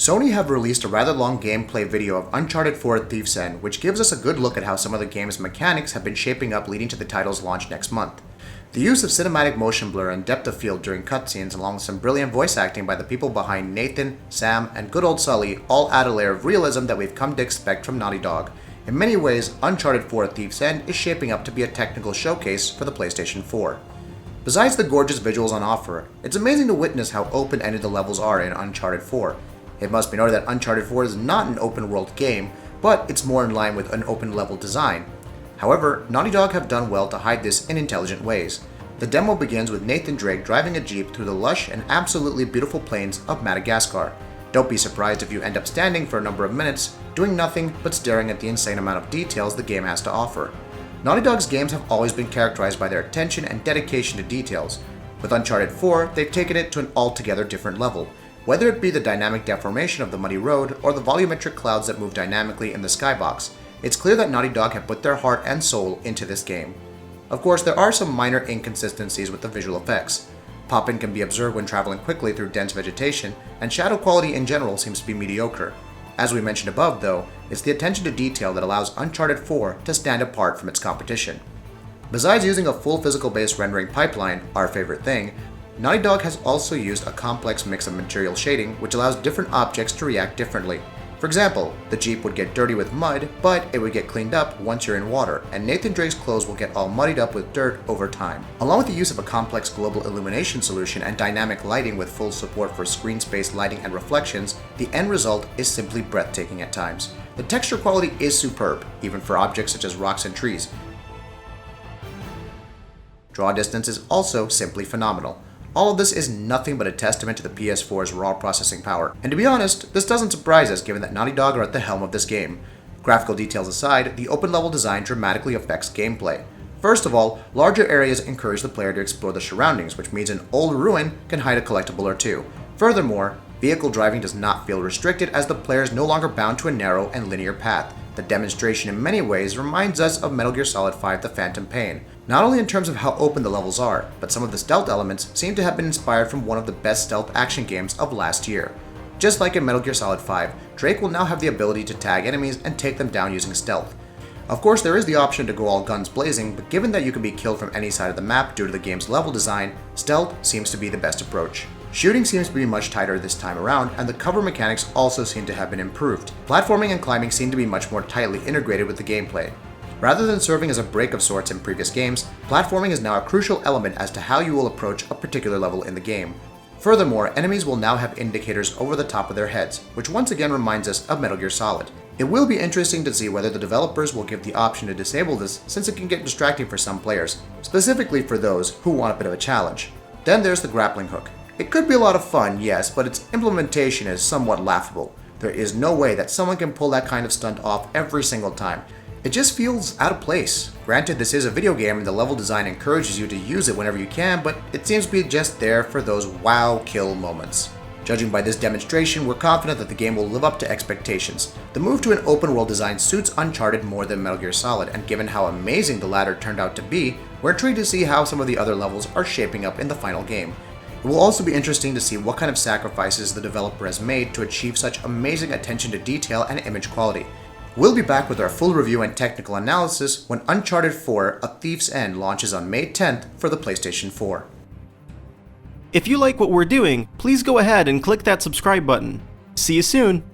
Sony have released a rather long gameplay video of Uncharted 4: Thief's End, which gives us a good look at how some of the game's mechanics have been shaping up leading to the title's launch next month. The use of cinematic motion blur and depth of field during cutscenes, along with some brilliant voice acting by the people behind Nathan, Sam, and good old Sully, all add a layer of realism that we've come to expect from Naughty Dog. In many ways, Uncharted 4: Thief's End is shaping up to be a technical showcase for the PlayStation 4. Besides the gorgeous visuals on offer, it's amazing to witness how open-ended the levels are in Uncharted 4. It must be noted that Uncharted 4 is not an open-world game, but it's more in line with an open-level design. However, Naughty Dog have done well to hide this in intelligent ways. The demo begins with Nathan Drake driving a jeep through the lush and absolutely beautiful plains of Madagascar. Don't be surprised if you end up standing for a number of minutes, doing nothing but staring at the insane amount of details the game has to offer. Naughty Dog's games have always been characterized by their attention and dedication to details. With Uncharted 4, they've taken it to an altogether different level. Whether it be the dynamic deformation of the muddy road or the volumetric clouds that move dynamically in the skybox, it's clear that Naughty Dog have put their heart and soul into this game. Of course, there are some minor inconsistencies with the visual effects. Pop-in can be observed when traveling quickly through dense vegetation, and shadow quality in general seems to be mediocre. As we mentioned above though, it's the attention to detail that allows Uncharted 4 to stand apart from its competition. Besides using a full physical-based rendering pipeline, our favorite thing, Naughty Dog has also used a complex mix of material shading which allows different objects to react differently. For example, the Jeep would get dirty with mud, but it would get cleaned up once you're in water, and Nathan Drake's clothes will get all muddied up with dirt over time. Along with the use of a complex global illumination solution and dynamic lighting with full support for screen space lighting and reflections, the end result is simply breathtaking at times. The texture quality is superb, even for objects such as rocks and trees. Draw distance is also simply phenomenal. All of this is nothing but a testament to the PS4's raw processing power, and to be honest, this doesn't surprise us given that Naughty Dog are at the helm of this game. Graphical details aside, the open-level design dramatically affects gameplay. First of all, larger areas encourage the player to explore the surroundings, which means an old ruin can hide a collectible or two. Furthermore, vehicle driving does not feel restricted as the player is no longer bound to a narrow and linear path. The demonstration in many ways reminds us of Metal Gear Solid 5: The Phantom Pain, not only in terms of how open the levels are, but some of the stealth elements seem to have been inspired from one of the best stealth action games of last year. Just like in Metal Gear Solid 5, Drake will now have the ability to tag enemies and take them down using stealth. Of course, there is the option to go all guns blazing, but given that you can be killed from any side of the map due to the game's level design, stealth seems to be the best approach. Shooting seems to be much tighter this time around, and the cover mechanics also seem to have been improved. Platforming and climbing seem to be much more tightly integrated with the gameplay. Rather than serving as a break of sorts in previous games, platforming is now a crucial element as to how you will approach a particular level in the game. Furthermore, enemies will now have indicators over the top of their heads, which once again reminds us of Metal Gear Solid. It will be interesting to see whether the developers will give the option to disable this, since it can get distracting for some players, specifically for those who want a bit of a challenge. Then there's the Grappling Hook. It could be a lot of fun, yes, but its implementation is somewhat laughable. There is no way that someone can pull that kind of stunt off every single time. It just feels out of place. Granted, this is a video game and the level design encourages you to use it whenever you can, but it seems to be just there for those wow kill moments. Judging by this demonstration, we're confident that the game will live up to expectations. The move to an open world design suits Uncharted more than Metal Gear Solid, and given how amazing the latter turned out to be, we're intrigued to see how some of the other levels are shaping up in the final game. It will also be interesting to see what kind of sacrifices the developer has made to achieve such amazing attention to detail and image quality. We'll be back with our full review and technical analysis when Uncharted 4: A Thief's End launches on May 10th for the PlayStation 4. If you like what we're doing, please go ahead and click that subscribe button. See you soon!